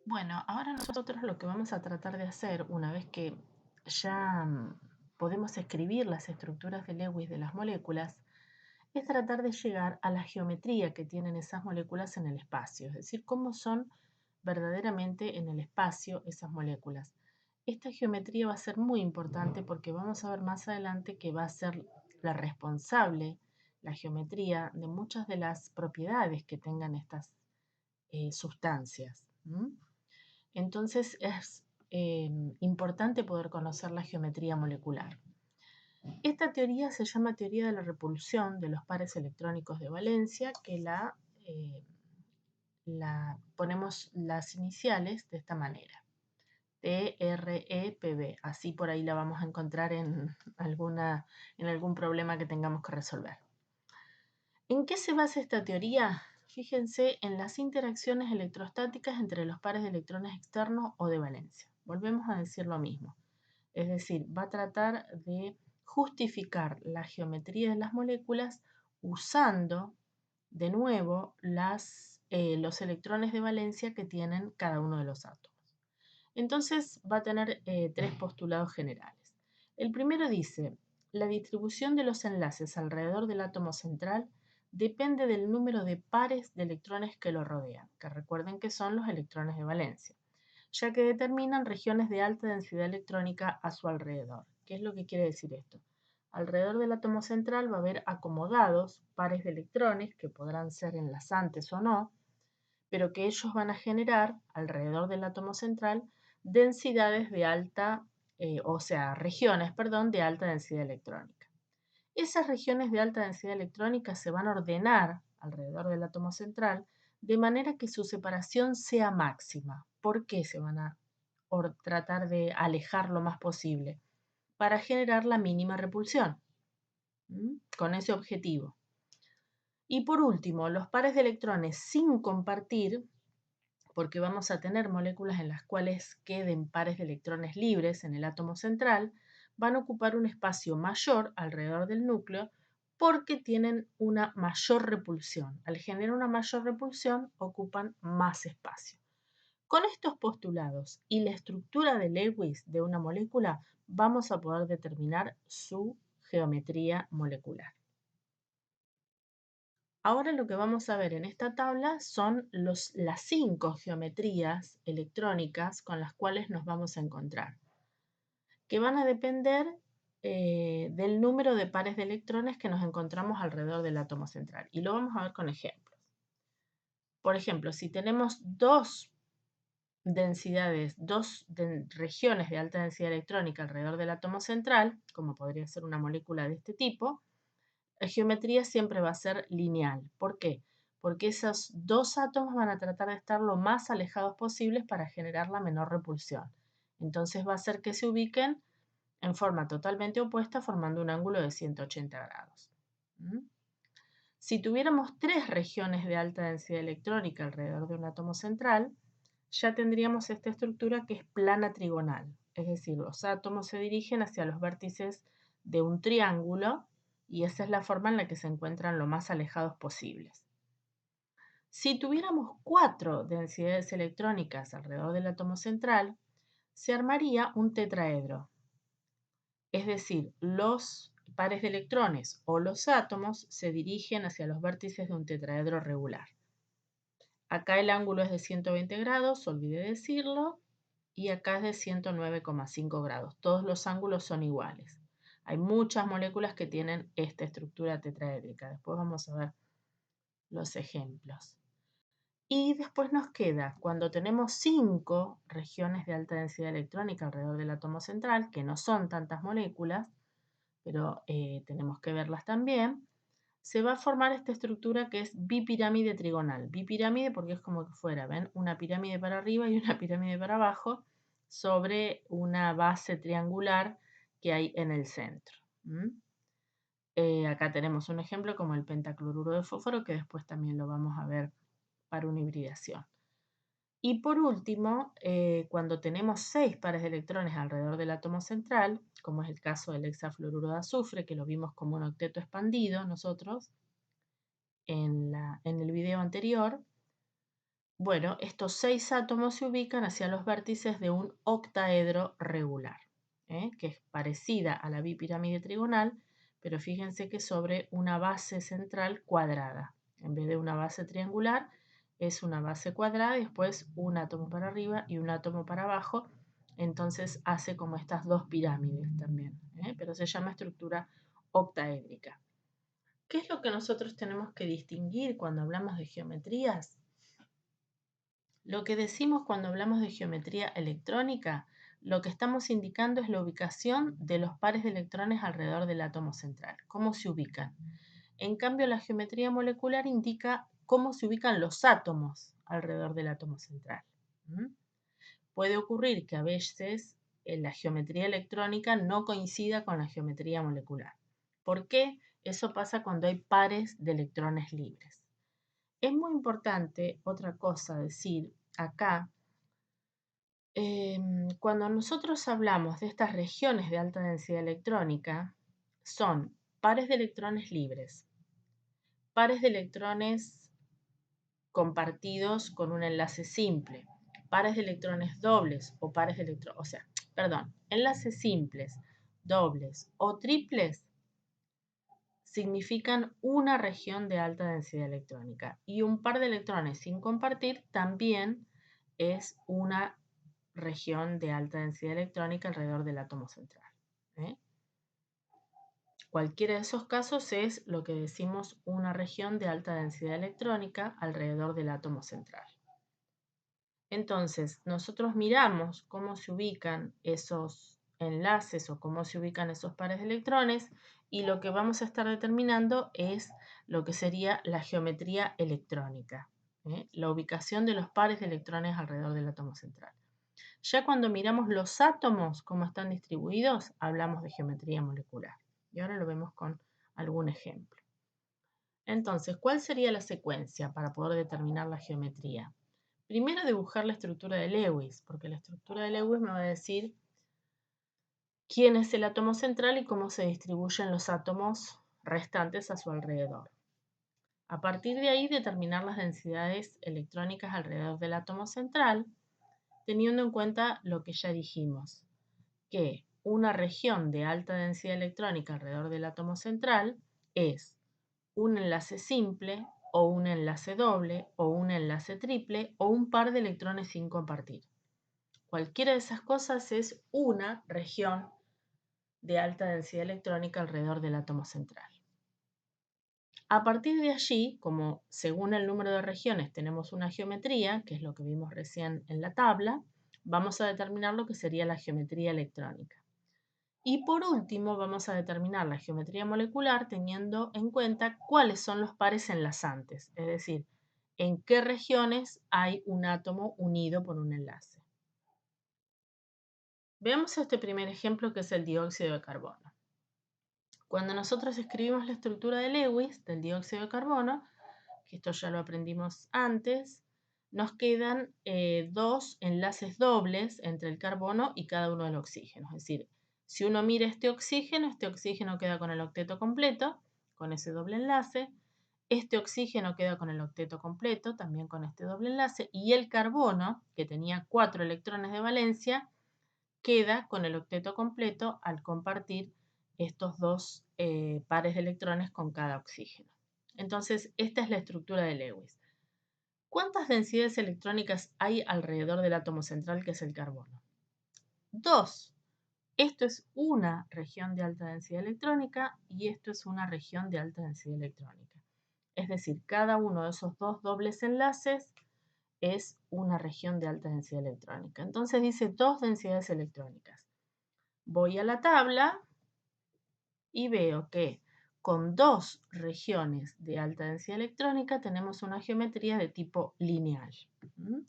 Bueno, ahora nosotros lo que vamos a tratar de hacer, una vez que ya podemos escribir las estructuras de Lewis de las moléculas, es tratar de llegar a la geometría que tienen esas moléculas en el espacio, es decir, cómo son verdaderamente en el espacio esas moléculas. Esta geometría va a ser muy importante porque vamos a ver más adelante que va a ser la responsable, la geometría, de muchas de las propiedades que tengan estas sustancias. Entonces es importante poder conocer la geometría molecular. Esta teoría se llama teoría de la repulsión de los pares electrónicos de valencia, que ponemos las iniciales de esta manera. TREPB, así por ahí la vamos a encontrar en algún problema que tengamos que resolver. ¿En qué se basa esta teoría? Fíjense en las interacciones electrostáticas entre los pares de electrones externos o de valencia. Volvemos a decir lo mismo. Es decir, va a tratar de justificar la geometría de las moléculas usando de nuevo los electrones de valencia que tienen cada uno de los átomos. Entonces va a tener tres postulados generales. El primero dice, la distribución de los enlaces alrededor del átomo central depende del número de pares de electrones que lo rodean, que recuerden que son los electrones de valencia, ya que determinan regiones de alta densidad electrónica a su alrededor. ¿Qué es lo que quiere decir esto? Alrededor del átomo central va a haber acomodados pares de electrones que podrán ser enlazantes o no, pero que ellos van a generar alrededor del átomo central densidades de alta, regiones, perdón, de alta densidad electrónica. Esas regiones de alta densidad electrónica se van a ordenar alrededor del átomo central de manera que su separación sea máxima. ¿Por qué se van a tratar de alejar lo más posible? Para generar la mínima repulsión, con ese objetivo. Y por último, los pares de electrones sin compartir, porque vamos a tener moléculas en las cuales queden pares de electrones libres en el átomo central, van a ocupar un espacio mayor alrededor del núcleo porque tienen una mayor repulsión. Al generar una mayor repulsión, ocupan más espacio. Con estos postulados y la estructura de Lewis de una molécula, vamos a poder determinar su geometría molecular. Ahora lo que vamos a ver en esta tabla son las 5 geometrías electrónicas con las cuales nos vamos a encontrar, que van a depender del número de pares de electrones que nos encontramos alrededor del átomo central. Y lo vamos a ver con ejemplos. Por ejemplo, si tenemos dos regiones de alta densidad electrónica alrededor del átomo central, como podría ser una molécula de este tipo, la geometría siempre va a ser lineal. ¿Por qué? Porque esos dos átomos van a tratar de estar lo más alejados posibles para generar la menor repulsión. Entonces va a hacer que se ubiquen en forma totalmente opuesta, formando un ángulo de 180 grados. Si tuviéramos tres regiones de alta densidad electrónica alrededor de un átomo central, ya tendríamos esta estructura que es plana trigonal. Es decir, los átomos se dirigen hacia los vértices de un triángulo y esa es la forma en la que se encuentran lo más alejados posibles. Si tuviéramos cuatro densidades electrónicas alrededor del átomo central, se armaría un tetraedro. Es decir, los pares de electrones o los átomos se dirigen hacia los vértices de un tetraedro regular. Acá el ángulo es de 120 grados, olvidé decirlo, y acá es de 109,5 grados. Todos los ángulos son iguales. Hay muchas moléculas que tienen esta estructura tetraédrica. Después vamos a ver los ejemplos. Y después nos queda, cuando tenemos 5 regiones de alta densidad electrónica alrededor del átomo central, que no son tantas moléculas, pero tenemos que verlas también, se va a formar esta estructura que es bipirámide trigonal. Bipirámide porque es como que fuera, ¿ven? Una pirámide para arriba y una pirámide para abajo sobre una base triangular que hay en el centro. Acá tenemos un ejemplo como el pentacloruro de fósforo, que después también lo vamos a ver para una hibridación. Y por último, cuando tenemos 6 pares de electrones alrededor del átomo central, como es el caso del hexafluoruro de azufre, que lo vimos como un octeto expandido nosotros en el video anterior, Bueno, estos 6 átomos se ubican hacia los vértices de un octaedro regular, que es parecida a la bipirámide trigonal, pero fíjense que sobre una base central cuadrada. En vez de una base triangular, es una base cuadrada y después un átomo para arriba y un átomo para abajo. Entonces hace como estas dos pirámides también, pero se llama estructura octaédrica. ¿Qué es lo que nosotros tenemos que distinguir cuando hablamos de geometrías? Lo que decimos cuando hablamos de geometría electrónica, lo que estamos indicando es la ubicación de los pares de electrones alrededor del átomo central, cómo se ubican. En cambio, la geometría molecular indica cómo se ubican los átomos alrededor del átomo central. Puede ocurrir que a veces la geometría electrónica no coincida con la geometría molecular. ¿Por qué? Eso pasa cuando hay pares de electrones libres. Es muy importante, otra cosa, decir acá, cuando nosotros hablamos de estas regiones de alta densidad electrónica, son pares de electrones libres, pares de electrones compartidos con un enlace simple, pares de electrones dobles o pares de electrones, enlaces simples, dobles o triples significan una región de alta densidad electrónica y un par de electrones sin compartir también es una región de alta densidad electrónica alrededor del átomo central. Cualquiera de esos casos es lo que decimos una región de alta densidad electrónica alrededor del átomo central. Entonces, nosotros miramos cómo se ubican esos enlaces o cómo se ubican esos pares de electrones y lo que vamos a estar determinando es lo que sería la geometría electrónica, la ubicación de los pares de electrones alrededor del átomo central. Ya cuando miramos los átomos, cómo están distribuidos, hablamos de geometría molecular. Y ahora lo vemos con algún ejemplo. Entonces, ¿cuál sería la secuencia para poder determinar la geometría? Primero dibujar la estructura de Lewis, porque la estructura de Lewis me va a decir quién es el átomo central y cómo se distribuyen los átomos restantes a su alrededor. A partir de ahí determinar las densidades electrónicas alrededor del átomo central, teniendo en cuenta lo que ya dijimos, que una región de alta densidad electrónica alrededor del átomo central es un enlace simple o un enlace doble o un enlace triple o un par de electrones sin compartir. Cualquiera de esas cosas es una región de alta densidad electrónica alrededor del átomo central. A partir de allí, como según el número de regiones tenemos una geometría, que es lo que vimos recién en la tabla, vamos a determinar lo que sería la geometría electrónica. Y por último, vamos a determinar la geometría molecular teniendo en cuenta cuáles son los pares enlazantes, es decir, en qué regiones hay un átomo unido por un enlace. Veamos este primer ejemplo que es el dióxido de carbono. Cuando nosotros escribimos la estructura de Lewis del dióxido de carbono, que esto ya lo aprendimos antes, nos quedan dos enlaces dobles entre el carbono y cada uno de los oxígenos. Es decir, si uno mira este oxígeno queda con el octeto completo, con ese doble enlace. Este oxígeno queda con el octeto completo, también con este doble enlace. Y el carbono, que tenía 4 electrones de valencia, queda con el octeto completo al compartir estos dos pares de electrones con cada oxígeno. Entonces, esta es la estructura de Lewis. ¿Cuántas densidades electrónicas hay alrededor del átomo central que es el carbono? 2. Esto es una región de alta densidad electrónica y esto es una región de alta densidad electrónica. Es decir, cada uno de esos dos dobles enlaces es una región de alta densidad electrónica. Entonces dice dos densidades electrónicas. Voy a la tabla y veo que con dos regiones de alta densidad electrónica tenemos una geometría de tipo lineal.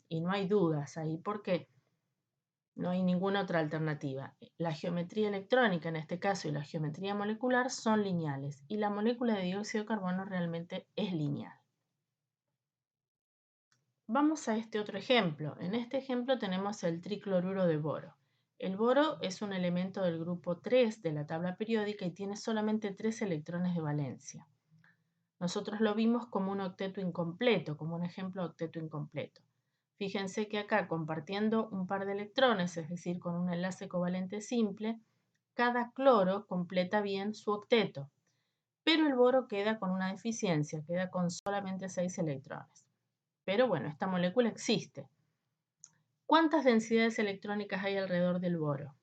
Y no hay dudas ahí porque no hay ninguna otra alternativa. La geometría electrónica en este caso y la geometría molecular son lineales y la molécula de dióxido de carbono realmente es lineal. Vamos a este otro ejemplo. En este ejemplo tenemos el tricloruro de boro. El boro es un elemento del grupo 3 de la tabla periódica y tiene solamente 3 electrones de valencia. Nosotros lo vimos como un octeto incompleto, como un ejemplo de octeto incompleto. Fíjense que acá compartiendo un par de electrones, es decir, con un enlace covalente simple, cada cloro completa bien su octeto, pero el boro queda con una deficiencia, queda con solamente 6 electrones. Pero bueno, esta molécula existe. ¿Cuántas densidades electrónicas hay alrededor del boro?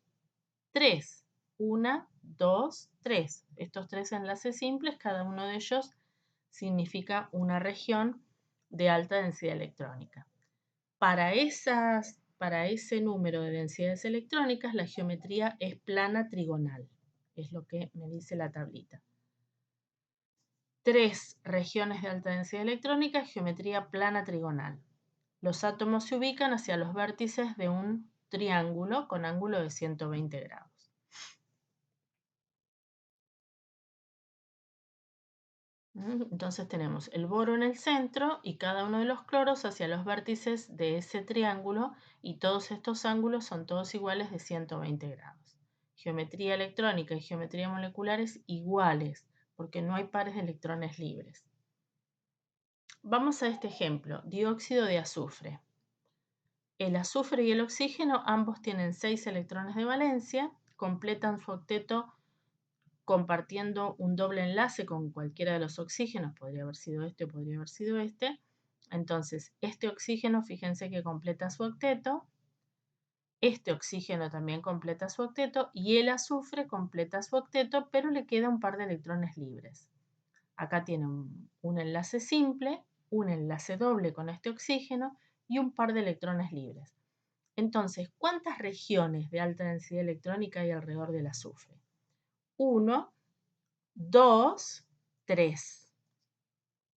3. 1, 2, 3. Estos 3 enlaces simples, cada uno de ellos significa una región de alta densidad electrónica. Para ese número de densidades electrónicas, la geometría es plana trigonal. Es lo que me dice la tablita. 3 regiones de alta densidad electrónica, geometría plana trigonal. Los átomos se ubican hacia los vértices de un triángulo con ángulo de 120 grados. Entonces tenemos el boro en el centro y cada uno de los cloros hacia los vértices de ese triángulo, y todos estos ángulos son todos iguales de 120 grados. Geometría electrónica y geometría molecular es iguales porque no hay pares de electrones libres. Vamos a este ejemplo, dióxido de azufre. El azufre y el oxígeno ambos tienen 6 electrones de valencia, completan su octeto compartiendo un doble enlace con cualquiera de los oxígenos, podría haber sido este o podría haber sido este. Entonces, este oxígeno, fíjense que completa su octeto, este oxígeno también completa su octeto y el azufre completa su octeto, pero le queda un par de electrones libres. Acá tiene un enlace simple, un enlace doble con este oxígeno y un par de electrones libres. Entonces, ¿cuántas regiones de alta densidad electrónica hay alrededor del azufre? 1, 2, 3.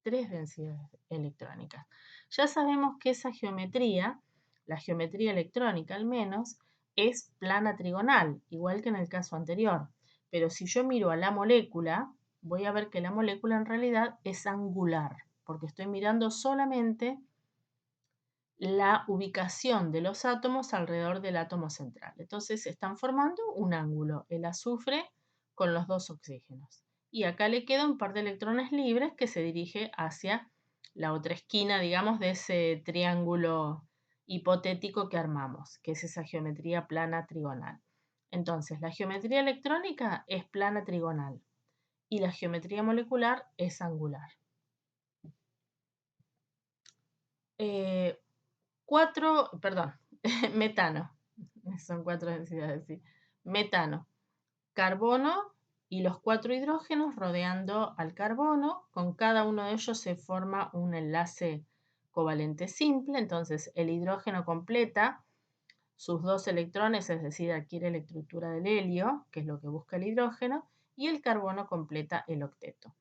3 densidades electrónicas. Ya sabemos que esa geometría, la geometría electrónica al menos, es plana trigonal, igual que en el caso anterior. Pero si yo miro a la molécula, voy a ver que la molécula en realidad es angular, porque estoy mirando solamente la ubicación de los átomos alrededor del átomo central. Entonces están formando un ángulo, el azufre con los dos oxígenos. Y acá le queda un par de electrones libres que se dirige hacia la otra esquina, digamos, de ese triángulo hipotético que armamos, que es esa geometría plana trigonal. Entonces, la geometría electrónica es plana trigonal y la geometría molecular es angular. 4, son 4 densidades, sí. Metano, carbono y los 4 hidrógenos rodeando al carbono. Con cada uno de ellos se forma un enlace covalente simple. Entonces el hidrógeno completa sus 2 electrones, es decir, adquiere la estructura del helio, que es lo que busca el hidrógeno, y el carbono completa el octeto.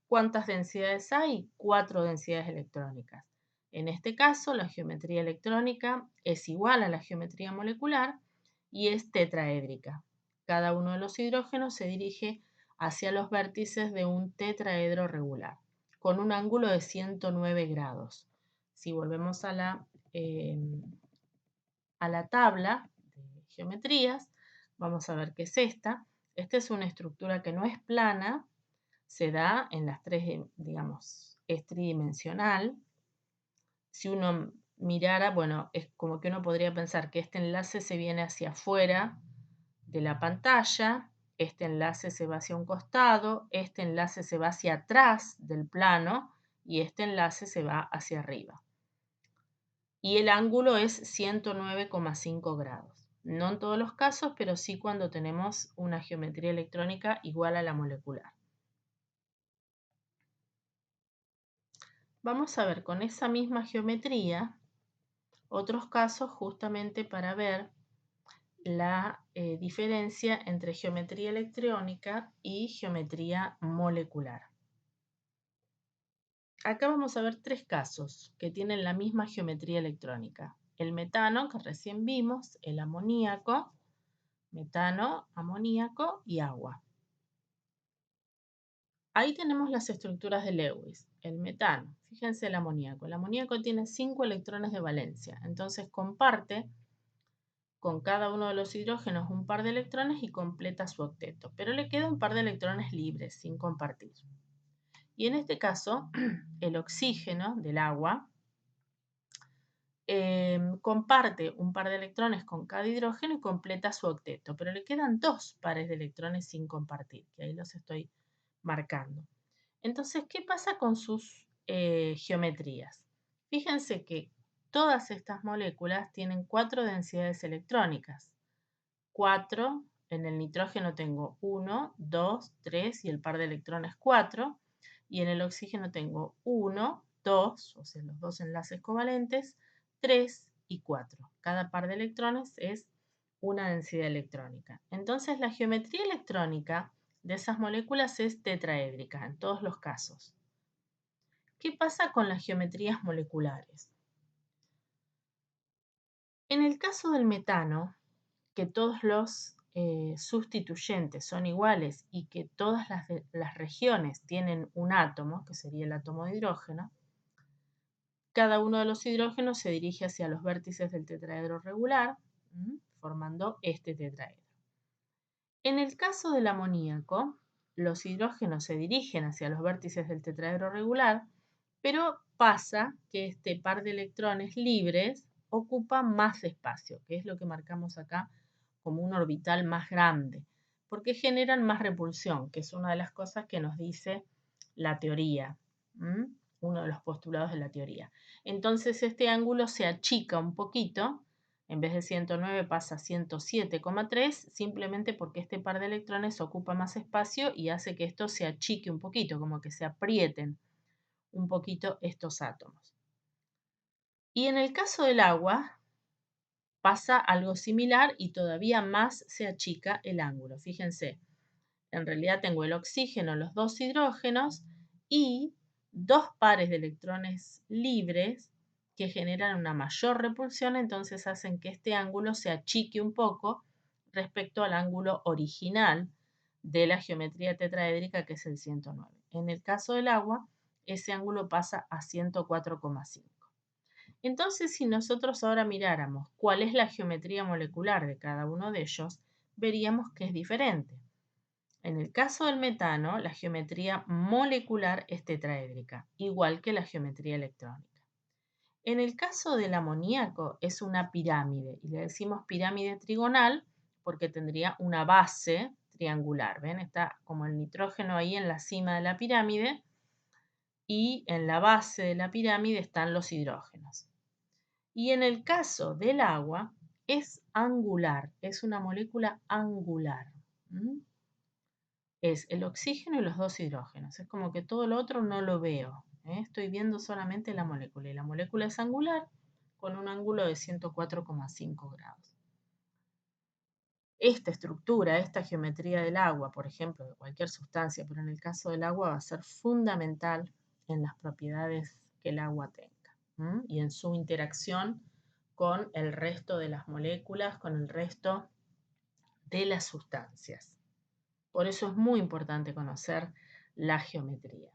¿Cuántas densidades hay? 4 densidades electrónicas. En este caso, la geometría electrónica es igual a la geometría molecular y es tetraédrica. Cada uno de los hidrógenos se dirige hacia los vértices de un tetraedro regular, con un ángulo de 109 grados. Si volvemos a la tabla de geometrías, vamos a ver qué es esta. Esta es una estructura que no es plana, se da en las 3, digamos, es tridimensional. Si uno mirara, bueno, es como que uno podría pensar que este enlace se viene hacia afuera de la pantalla, este enlace se va hacia un costado, este enlace se va hacia atrás del plano y este enlace se va hacia arriba. Y el ángulo es 109,5 grados. No en todos los casos, pero sí cuando tenemos una geometría electrónica igual a la molecular. Vamos a ver con esa misma geometría otros casos justamente para ver la diferencia entre geometría electrónica y geometría molecular. Acá vamos a ver 3 casos que tienen la misma geometría electrónica. El metano, que recién vimos, el amoníaco, metano, amoníaco y agua. Ahí tenemos las estructuras de Lewis. El metano, fíjense el amoníaco. El amoníaco tiene 5 electrones de valencia, entonces comparte con cada uno de los hidrógenos un par de electrones y completa su octeto, pero le queda un par de electrones libres sin compartir. Y en este caso, el oxígeno del agua comparte un par de electrones con cada hidrógeno y completa su octeto, pero le quedan 2 pares de electrones sin compartir, que ahí los estoy marcando. Entonces, ¿qué pasa con sus geometrías? Fíjense que todas estas moléculas tienen 4 densidades electrónicas. 4, en el nitrógeno tengo 1, 2, 3 y el par de electrones 4. Y en el oxígeno tengo 1, 2, o sea, los dos enlaces covalentes, 3 y 4. Cada par de electrones es una densidad electrónica. Entonces, la geometría electrónica de esas moléculas es tetraédrica en todos los casos. ¿Qué pasa con las geometrías moleculares? En el caso del metano, que todos los sustituyentes son iguales y que todas las regiones tienen un átomo, que sería el átomo de hidrógeno, cada uno de los hidrógenos se dirige hacia los vértices del tetraedro regular, formando este tetraedro. En el caso del amoníaco, los hidrógenos se dirigen hacia los vértices del tetraedro regular, pero pasa que este par de electrones libres ocupa más espacio, que es lo que marcamos acá como un orbital más grande, porque generan más repulsión, que es una de las cosas que nos dice la teoría, uno de los postulados de la teoría. Entonces este ángulo se achica un poquito, en vez de 109 pasa a 107,3, simplemente porque este par de electrones ocupa más espacio y hace que esto se achique un poquito, como que se aprieten un poquito estos átomos. Y en el caso del agua pasa algo similar y todavía más se achica el ángulo. Fíjense, en realidad tengo el oxígeno, los dos hidrógenos y 2 pares de electrones libres que generan una mayor repulsión, entonces hacen que este ángulo se achique un poco respecto al ángulo original de la geometría tetraédrica, que es el 109. En el caso del agua, ese ángulo pasa a 104,5. Entonces, si nosotros ahora miráramos cuál es la geometría molecular de cada uno de ellos, veríamos que es diferente. En el caso del metano, la geometría molecular es tetraédrica, igual que la geometría electrónica. En el caso del amoníaco es una pirámide, y le decimos pirámide trigonal porque tendría una base triangular. ¿Ven? Está como el nitrógeno ahí en la cima de la pirámide y en la base de la pirámide están los hidrógenos. Y en el caso del agua es angular, es una molécula angular. Es el oxígeno y los dos hidrógenos. Es como que todo lo otro no lo veo. Estoy viendo solamente la molécula. Y la molécula es angular con un ángulo de 104,5 grados. Esta estructura, esta geometría del agua, por ejemplo, de cualquier sustancia, pero en el caso del agua va a ser fundamental en las propiedades que el agua tenga y en su interacción con el resto de las moléculas, con el resto de las sustancias. Por eso es muy importante conocer la geometría.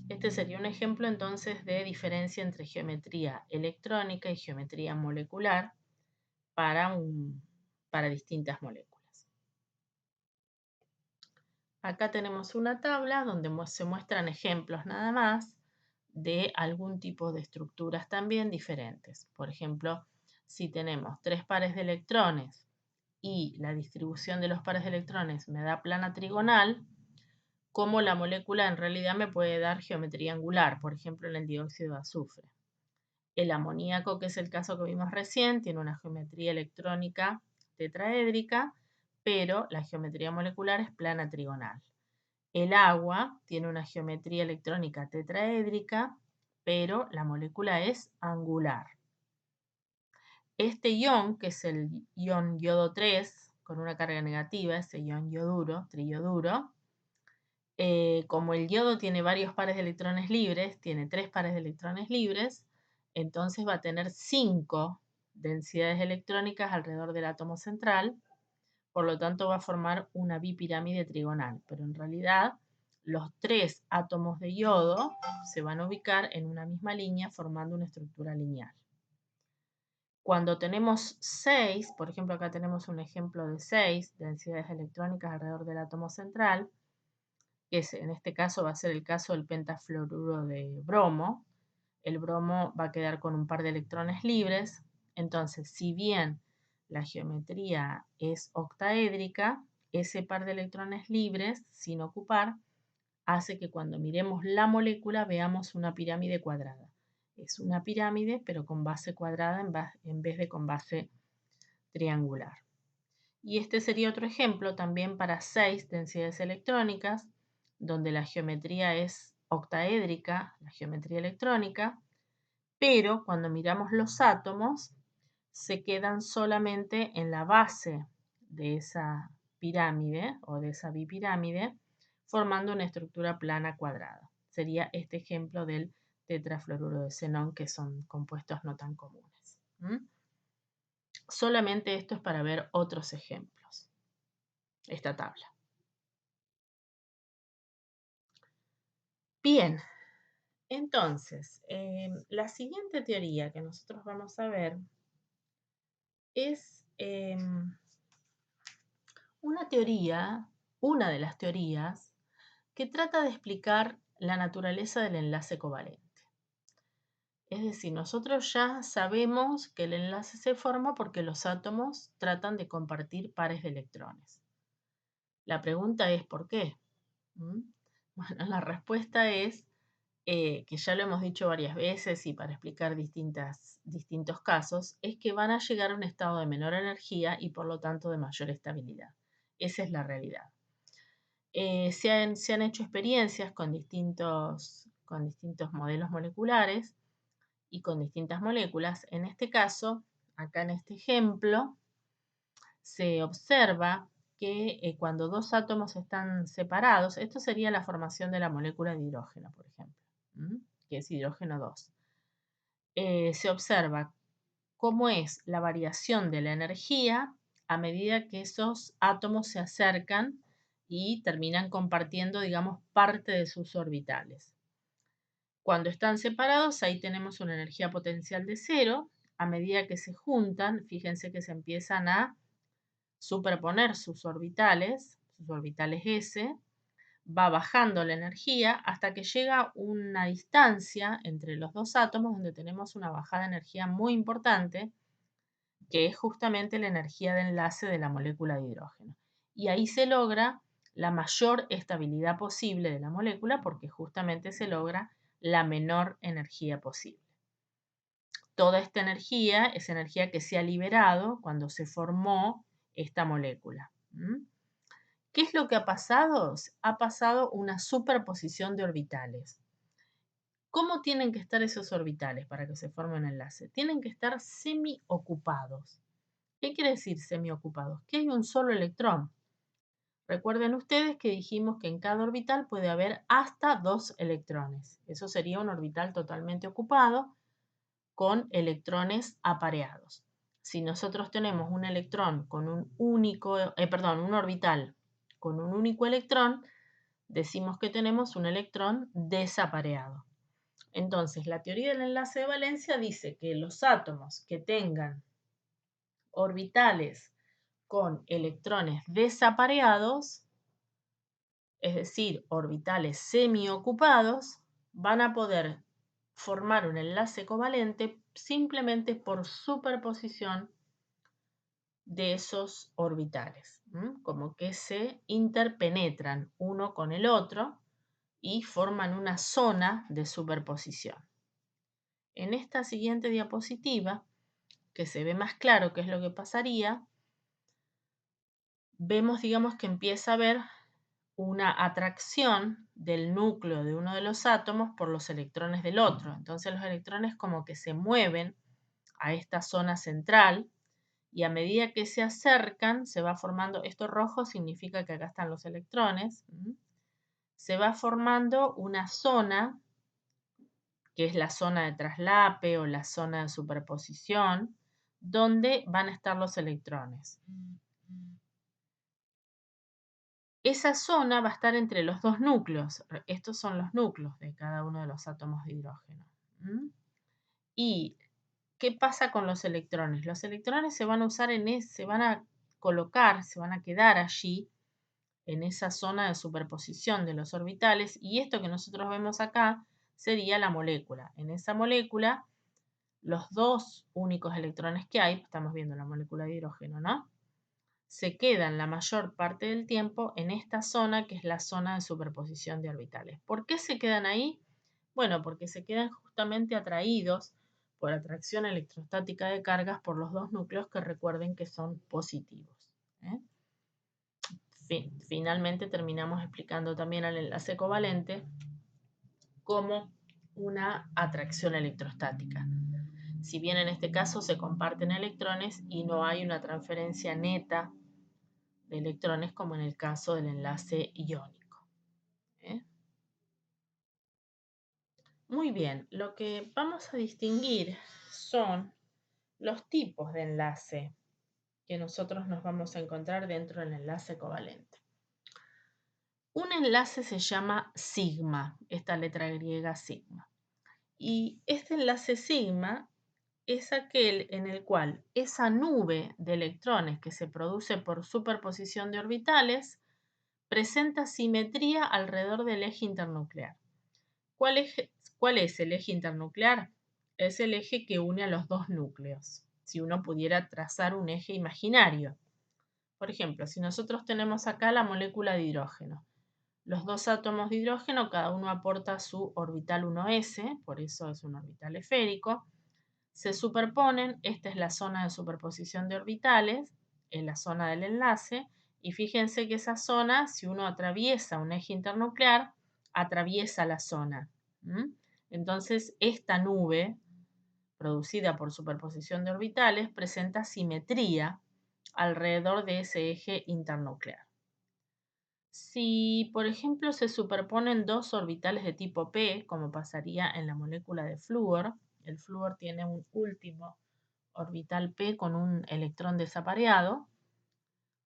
Este sería un ejemplo entonces de diferencia entre geometría electrónica y geometría molecular para distintas moléculas. Acá tenemos una tabla donde se muestran ejemplos nada más de algún tipo de estructuras también diferentes. Por ejemplo, si tenemos 3 pares de electrones y la distribución de los pares de electrones me da plana trigonal, cómo la molécula en realidad me puede dar geometría angular, por ejemplo en el dióxido de azufre. El amoníaco, que es el caso que vimos recién, tiene una geometría electrónica tetraédrica, pero la geometría molecular es plana trigonal. El agua tiene una geometría electrónica tetraédrica, pero la molécula es angular. Este ion, que es el ion yodo 3, con una carga negativa, ese ion yoduro, triyoduro, como el yodo tiene varios pares de electrones libres, tiene 3 pares de electrones libres, entonces va a tener 5 densidades electrónicas alrededor del átomo central, por lo tanto va a formar una bipirámide trigonal, pero en realidad los 3 átomos de yodo se van a ubicar en una misma línea formando una estructura lineal. Cuando tenemos 6, por ejemplo acá tenemos un ejemplo de 6 densidades electrónicas alrededor del átomo central, que en este caso va a ser el caso del pentafluoruro de bromo. el bromo va a quedar con un par de electrones libres. Entonces, si bien la geometría es octaédrica, ese par de electrones libres, sin ocupar, hace que cuando miremos la molécula veamos una pirámide cuadrada. Es una pirámide, pero con base cuadrada en vez de con base triangular. Y este sería otro ejemplo también para 6 densidades electrónicas, donde la geometría es octaédrica, la geometría electrónica, pero cuando miramos los átomos, se quedan solamente en la base de esa pirámide o de esa bipirámide, formando una estructura plana cuadrada. Sería este ejemplo del tetrafluoruro de xenón, que son compuestos no tan comunes. Solamente esto es para ver otros ejemplos, esta tabla. Bien, entonces, la siguiente teoría que nosotros vamos a ver es una teoría, una de las teorías, que trata de explicar la naturaleza del enlace covalente. Es decir, nosotros ya sabemos que el enlace se forma porque los átomos tratan de compartir pares de electrones. La pregunta es ¿por qué? Bueno, la respuesta es que ya lo hemos dicho varias veces y para explicar distintos casos, es que van a llegar a un estado de menor energía y por lo tanto de mayor estabilidad. Esa es la realidad. Se han hecho experiencias con distintos modelos moleculares y con distintas moléculas. En este caso, acá en este ejemplo, se observa que cuando dos átomos están separados, esto sería la formación de la molécula de hidrógeno, por ejemplo, que es hidrógeno 2. Se observa cómo es la variación de la energía a medida que esos átomos se acercan y terminan compartiendo, digamos, parte de sus orbitales. Cuando están separados, ahí tenemos una energía potencial de 0. A medida que se juntan, fíjense que se empiezan a superponer sus orbitales S, va bajando la energía hasta que llega una distancia entre los dos átomos donde tenemos una bajada de energía muy importante, que es justamente la energía de enlace de la molécula de hidrógeno. Y ahí se logra la mayor estabilidad posible de la molécula porque justamente se logra la menor energía posible. Toda esta energía es energía que se ha liberado cuando se formó esta molécula. ¿Qué es lo que ha pasado? Ha pasado una superposición de orbitales. ¿Cómo tienen que estar esos orbitales para que se forme un enlace? Tienen que estar semiocupados. ¿Qué quiere decir semiocupados? Que hay un solo electrón. Recuerden ustedes que dijimos que en cada orbital puede haber hasta 2 electrones. Eso sería un orbital totalmente ocupado con electrones apareados. Si nosotros tenemos un electrón con un orbital con un único electrón, decimos que tenemos un electrón desapareado. Entonces, la teoría del enlace de valencia dice que los átomos que tengan orbitales con electrones desapareados, es decir, orbitales semiocupados, van a poder formar un enlace covalente simplemente por superposición de esos orbitales, como que se interpenetran uno con el otro y forman una zona de superposición. En esta siguiente diapositiva, que se ve más claro qué es lo que pasaría, vemos, digamos, que empieza a haber una atracción del núcleo de uno de los átomos por los electrones del otro. Entonces los electrones como que se mueven a esta zona central y a medida que se acercan se va formando, esto rojo significa que acá están los electrones, se va formando una zona que es la zona de traslape o la zona de superposición, donde van a estar los electrones. Esa zona va a estar entre los dos núcleos. Estos son los núcleos de cada uno de los átomos de hidrógeno. ¿Y qué pasa con los electrones? Los electrones se van a usar se van a colocar, se van a quedar allí en esa zona de superposición de los orbitales y esto que nosotros vemos acá sería la molécula. En esa molécula, los dos únicos electrones que hay, estamos viendo la molécula de hidrógeno, ¿no? Se quedan la mayor parte del tiempo en esta zona que es la zona de superposición de orbitales. ¿Por qué se quedan ahí? Bueno, porque se quedan justamente atraídos por atracción electrostática de cargas por los dos núcleos que recuerden que son positivos. ¿eh? Finalmente terminamos explicando también el enlace covalente como una atracción electrostática. Si bien en este caso se comparten electrones y no hay una transferencia neta de electrones como en el caso del enlace iónico. ¿eh? Muy bien, lo que vamos a distinguir son los tipos de enlace que nosotros nos vamos a encontrar dentro del enlace covalente. Un enlace se llama sigma, esta letra griega sigma. Y este enlace sigma es aquel en el cual esa nube de electrones que se produce por superposición de orbitales presenta simetría alrededor del eje internuclear. ¿Cuál es el eje internuclear? Es el eje que une a los dos núcleos. Si uno pudiera trazar un eje imaginario. Por ejemplo, si nosotros tenemos acá la molécula de hidrógeno, los dos átomos de hidrógeno, cada uno aporta su orbital 1s, por eso es un orbital esférico, se superponen, esta es la zona de superposición de orbitales, en la zona del enlace, y fíjense que esa zona, si uno atraviesa un eje internuclear, atraviesa la zona. Entonces, esta nube, producida por superposición de orbitales, presenta simetría alrededor de ese eje internuclear. Si, por ejemplo, se superponen dos orbitales de tipo P, como pasaría en la molécula de flúor, el flúor tiene un último orbital P con un electrón desapareado,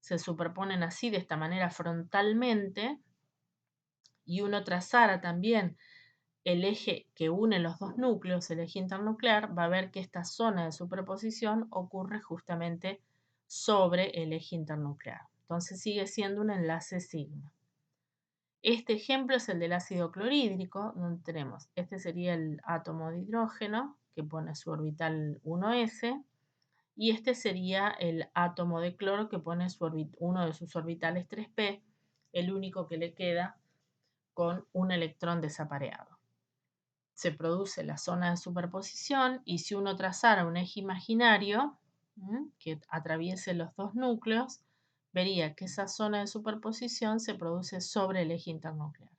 se superponen así de esta manera frontalmente, y uno trazara también el eje que une los dos núcleos, el eje internuclear, va a ver que esta zona de superposición ocurre justamente sobre el eje internuclear. Entonces sigue siendo un enlace sigma. Este ejemplo es el del ácido clorhídrico, donde tenemos, este sería el átomo de hidrógeno, que pone su orbital 1s, y este sería el átomo de cloro, que pone uno de sus orbitales 3p, el único que le queda con un electrón desapareado. Se produce la zona de superposición y si uno trazara un eje imaginario que atraviese los dos núcleos, vería que esa zona de superposición se produce sobre el eje internuclear.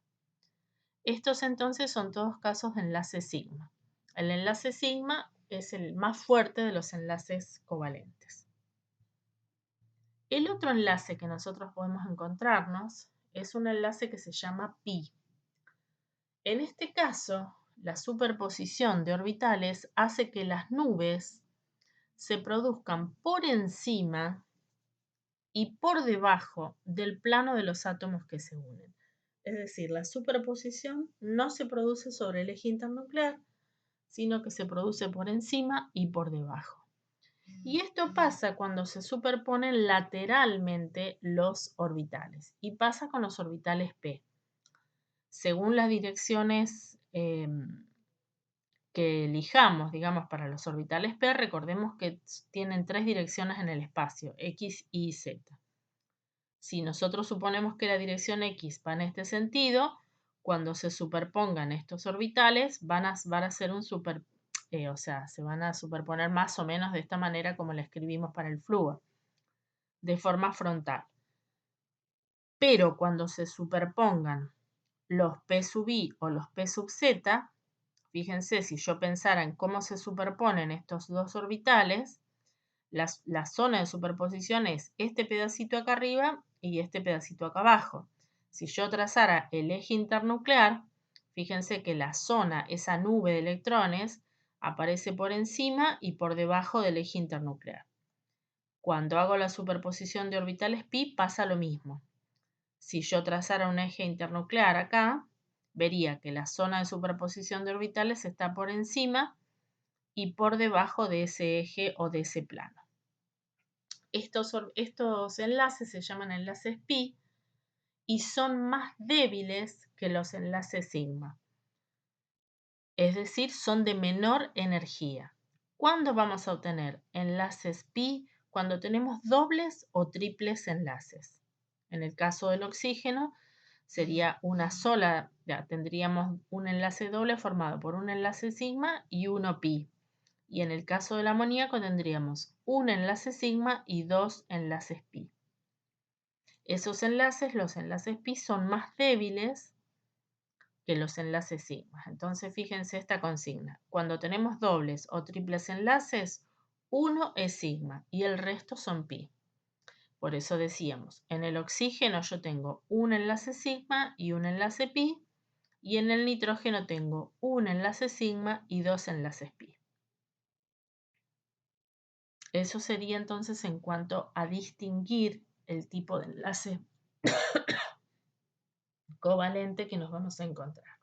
Estos entonces son todos casos de enlace sigma. El enlace sigma es el más fuerte de los enlaces covalentes. El otro enlace que nosotros podemos encontrarnos es un enlace que se llama pi. En este caso, la superposición de orbitales hace que las nubes se produzcan por encima y por debajo del plano de los átomos que se unen. Es decir, la superposición no se produce sobre el eje internuclear, sino que se produce por encima y por debajo. Y esto pasa cuando se superponen lateralmente los orbitales. Y pasa con los orbitales p. Según las direcciones que elijamos, digamos, para los orbitales p, recordemos que tienen tres direcciones en el espacio, x, y z. Si nosotros suponemos que la dirección x va en este sentido, cuando se superpongan estos orbitales van a ser un o sea, se van a superponer más o menos de esta manera como la escribimos para el flúor, de forma frontal. Pero cuando se superpongan los p sub i o los p sub z, fíjense, si yo pensara en cómo se superponen estos dos orbitales, la zona de superposición es este pedacito acá arriba y este pedacito acá abajo. Si yo trazara el eje internuclear, fíjense que la zona, esa nube de electrones, aparece por encima y por debajo del eje internuclear. Cuando hago la superposición de orbitales pi pasa lo mismo. Si yo trazara un eje internuclear acá, vería que la zona de superposición de orbitales está por encima y por debajo de ese eje o de ese plano. Estos enlaces se llaman enlaces pi y son más débiles que los enlaces sigma. es decir, son de menor energía. ¿Cuándo vamos a obtener enlaces pi? Cuando tenemos dobles o triples enlaces. En el caso del oxígeno sería una sola, ya tendríamos un enlace doble formado por un enlace sigma y uno pi. Y en el caso del amoníaco tendríamos un enlace sigma y dos enlaces pi. Esos enlaces, los enlaces pi, son más débiles que los enlaces sigma. Entonces, fíjense esta consigna. Cuando tenemos dobles o triples enlaces, uno es sigma y el resto son pi. Por eso decíamos, en el oxígeno yo tengo un enlace sigma y un enlace pi, y en el nitrógeno tengo un enlace sigma y dos enlaces pi. Eso sería entonces en cuanto a distinguir el tipo de enlace covalente que nos vamos a encontrar.